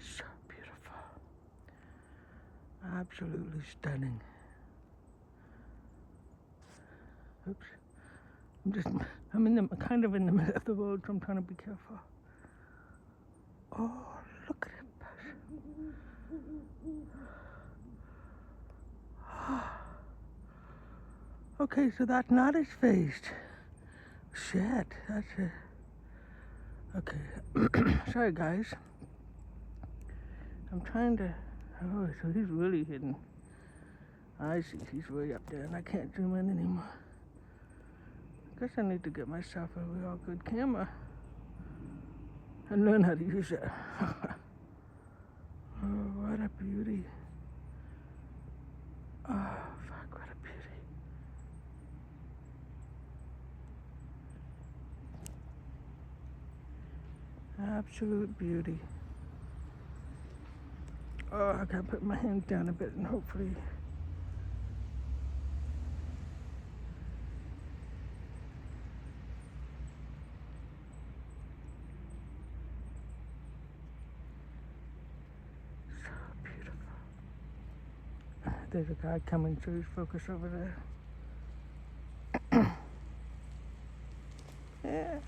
So beautiful. Absolutely stunning. Oops. I'm kind of in the middle of the road, so I'm trying to be careful. Oh, look at it. Okay, so that's not his face. Shit, that's it. Okay, sorry guys. I'm trying to, oh, so he's really hidden. I see, he's way up there and I can't zoom in anymore. I guess I need to get myself a real good camera and learn how to use it. Oh, what a beauty. Oh, fuck, what a beauty. Absolute beauty. Oh, I gotta put my hand down a bit and hopefully. So beautiful. There's a guy coming through, his focus over there. Yeah.